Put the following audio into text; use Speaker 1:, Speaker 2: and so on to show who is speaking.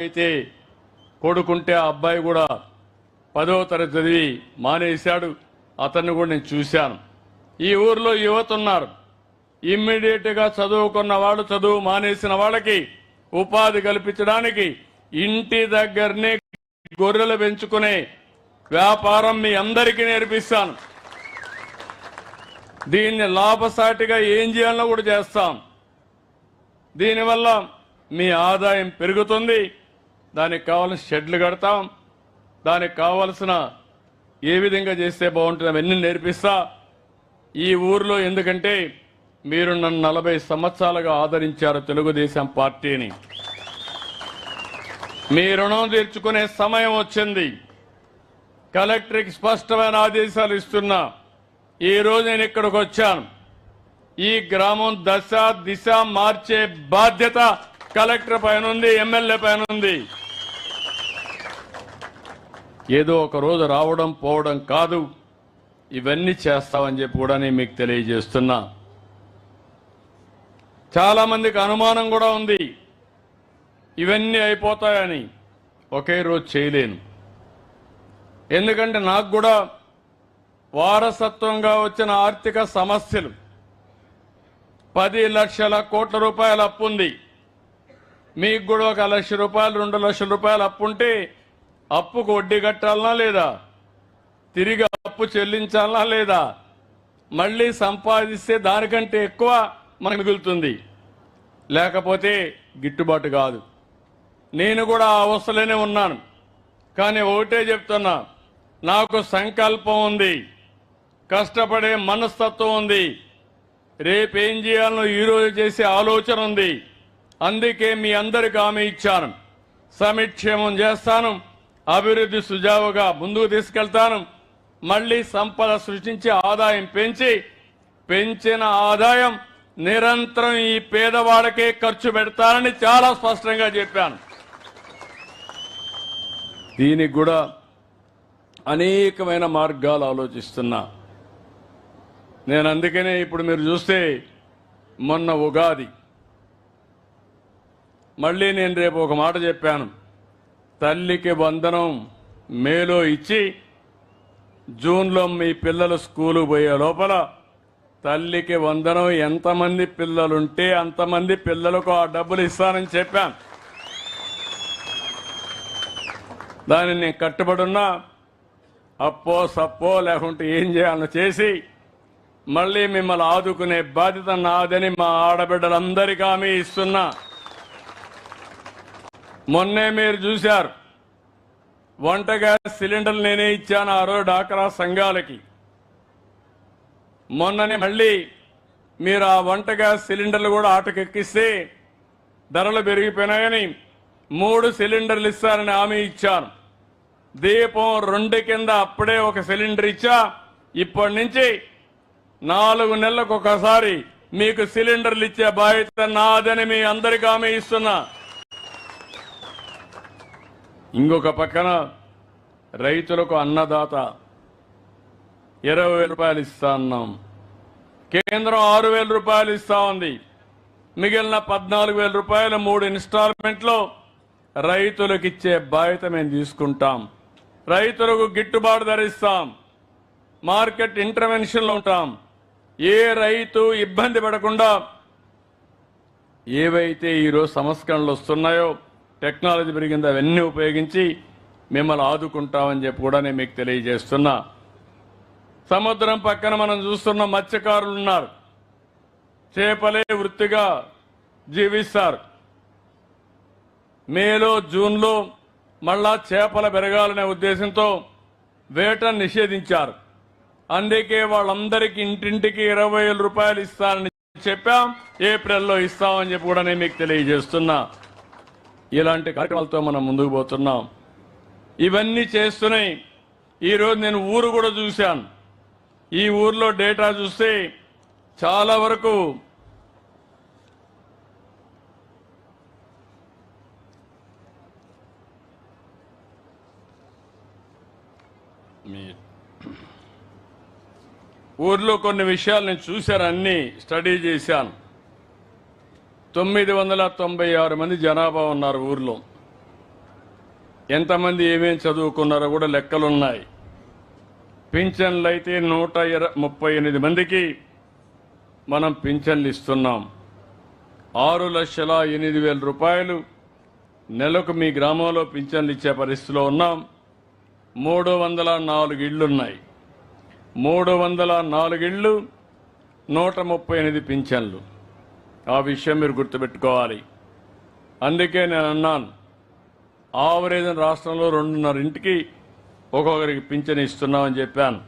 Speaker 1: అయితే కొడుకుంటే ఆ అబ్బాయి కూడా 10వ తరగతి చదివి మానేశాడు. అతన్ని కూడా నేను చూశాను. ఈ ఊర్లో యువత ఉన్నారు. ఇమ్మీడియట్గా చదువుకున్న వాళ్ళు, చదువు మానేసిన వాళ్ళకి ఉపాధి కల్పించడానికి ఇంటి దగ్గరనే గొర్రెలు పెంచుకునే వ్యాపారం మీ అందరికీ నేర్పిస్తాను. దీన్ని లాభసాటిగా ఏం చేయాలో కూడా చేస్తాం. దీనివల్ల మీ ఆదాయం పెరుగుతుంది. దానికి కావాల్సిన షెడ్లు కడతాం. దానికి కావలసిన ఏ విధంగా చేస్తే బాగుంటుంది అవన్నీ నేర్పిస్తా. ఈ ఊర్లో ఎందుకంటే మీరు నన్ను 40 సంవత్సరాలుగా ఆదరించారు తెలుగుదేశం పార్టీని. మీ రుణం తీర్చుకునే సమయం వచ్చింది. కలెక్టర్కి స్పష్టమైన ఆదేశాలు ఇస్తున్నా. ఈ రోజు నేను ఇక్కడికి వచ్చాను. ఈ గ్రామం దశ దిశ మార్చే బాధ్యత కలెక్టర్ పైన ఉంది, ఎమ్మెల్యే పైన ఉంది. ఏదో ఒక రోజు రావడం పోవడం కాదు, ఇవన్నీ చేస్తామని చెప్పి కూడా నేను మీకు తెలియజేస్తున్నా. చాలా మందికి అనుమానం కూడా ఉంది ఇవన్నీ అయిపోతాయని. ఒకే రోజు చేయలేను. ఎందుకంటే నాకు కూడా వారసత్వంగా వచ్చిన ఆర్థిక సమస్యలు 10 లక్షల కోట్ల రూపాయల అప్పు ఉంది. మీకు కూడా 1 లక్ష రూపాయలు 2 లక్షల రూపాయలు అప్పు ఉంటే అప్పుకు వడ్డీ కట్టాలనా లేదా, తిరిగి అప్పు చెల్లించాలనా లేదా, మళ్ళీ సంపాదిస్తే దానికంటే ఎక్కువ మనకు మిగులుతుంది, లేకపోతే గిట్టుబాటు కాదు. నేను కూడా ఆ అవస్థలోనే ఉన్నాను. కానీ ఒకటే చెప్తున్నా, నాకు సంకల్పం ఉంది, కష్టపడే మనస్తత్వం ఉంది, రేపేం చేయాలో ఈరోజు చేసే ఆలోచన ఉంది. అందుకే మీ అందరికి హామీ ఇచ్చాను. సమిక్షేమం చేస్తాను, అభివృద్ధి సుజావుగా ముందుకు తీసుకెళ్తాను. మళ్లీ సంపద సృష్టించి ఆదాయం పెంచిన ఆదాయం నిరంతరం ఈ పేదవాళ్ళకే ఖర్చు పెడతానని చాలా స్పష్టంగా చెప్పాను. దీనికి కూడా అనేకమైన మార్గాలు ఆలోచిస్తున్నా నేను. అందుకనే ఇప్పుడు మీరు చూస్తే మొన్న ఉగాది, మళ్ళీ నేను రేపు ఒక మాట చెప్పాను. తల్లికి వందనం మేలో ఇచ్చి జూన్లో మీ పిల్లలు స్కూలు పోయే లోపల తల్లికి వందనం ఎంతమంది పిల్లలుంటే అంతమంది పిల్లలకు ఆ డబ్బులు ఇస్తానని చెప్పాను. దాన్ని నేను కట్టుబడున్నా. అప్పో సప్పో లేకుంటే ఏం చేయాలో చేసి మళ్ళీ మిమ్మల్ని ఆదుకునే బాధ్యత నాదని మా ఆడబిడ్డలందరికీ హామీ ఇస్తున్నా. మొన్నే మీరు చూశారు, వంట గ్యాస్ సిలిండర్లు నేనే ఇచ్చాను ఆ రోజు డాక్రా సంఘాలకి. మొన్ననే మళ్ళీ మీరు ఆ వంట గ్యాస్ సిలిండర్లు కూడా ఆటకెక్కిస్తే ధరలు పెరిగిపోయినాయని 3 సిలిండర్లు ఇస్తారని హామీ ఇచ్చాను. దీపం 2 కింద అప్పుడే 1 సిలిండర్ ఇచ్చా. ఇప్పటి నుంచి 4 నెలలకు ఒకసారి మీకు సిలిండర్లు ఇచ్చే బాధ్యత నాదని మీ అందరికీ హామీ ఇస్తున్నా. ఇంకొక పక్కన రైతులకు అన్నదాత 20,000 రూపాయలు ఇస్తా అన్నాం. కేంద్రం 6,000 రూపాయలు ఇస్తా ఉంది. మిగిలిన 14,000 రూపాయలు 3 ఇన్స్టాల్మెంట్లో రైతులకు ఇచ్చే బాధ్యత మేము తీసుకుంటాం. రైతులకు గిట్టుబాటు ధర ఇస్తాం. మార్కెట్ ఇంటర్వెన్షన్లో ఉంటాం. ఏ రైతు ఇబ్బంది పడకుండా ఏవైతే ఈరోజు సంస్కరణలు వస్తున్నాయో, టెక్నాలజీ పెరిగిందో అవన్నీ ఉపయోగించి మిమ్మల్ని ఆదుకుంటామని చెప్పి కూడా నేను మీకు తెలియజేస్తున్నా. సముద్రం పక్కన మనం చూస్తున్న మత్స్యకారులు ఉన్నారు. చేపలే వృత్తిగా జీవిస్తారు. మేలో జూన్లో మళ్ళా చేపల పెరగాలనే ఉద్దేశంతో వేటను నిషేధించారు. అందుకే వాళ్ళందరికీ ఇంటింటికి 20,000 రూపాయలు ఇస్తారని చెప్పాం. ఏప్రిల్లో ఇస్తామని చెప్పి కూడా నేను మీకు తెలియజేస్తున్నా. ఇలాంటి కార్యక్రమాలతో మనం ముందుకు పోతున్నాం. ఇవన్నీ చేస్తున్నాయి. ఈరోజు నేను ఊరు కూడా చూశాను. ఈ ఊర్లో డేటా చూస్తే చాలా వరకు ఊర్లో కొన్ని విషయాలు నేను చూశాను, అన్ని స్టడీ చేశాను. 996 మంది జనాభా ఉన్నారు ఊర్లో. ఎంతమంది ఏమేం చదువుకున్నారో కూడా లెక్కలున్నాయి. పింఛన్లు అయితే 138 మందికి మనం పింఛన్లు ఇస్తున్నాం. 6,08,000 రూపాయలు నెలకు మీ గ్రామంలో పింఛన్లు ఇచ్చే పరిస్థితిలో ఉన్నాం. 304 ఇళ్లున్నాయి. 304 ఇళ్ళు, 138 పింఛన్లు. ఆ విషయం మీరు గుర్తుపెట్టుకోవాలి. అందుకే నేను అన్నాను, ఆవరేజ్ రాష్ట్రంలో 2.5 ఇంటికి ఒక్కొక్కరికి పింఛన్ ఇస్తున్నామని చెప్పాను.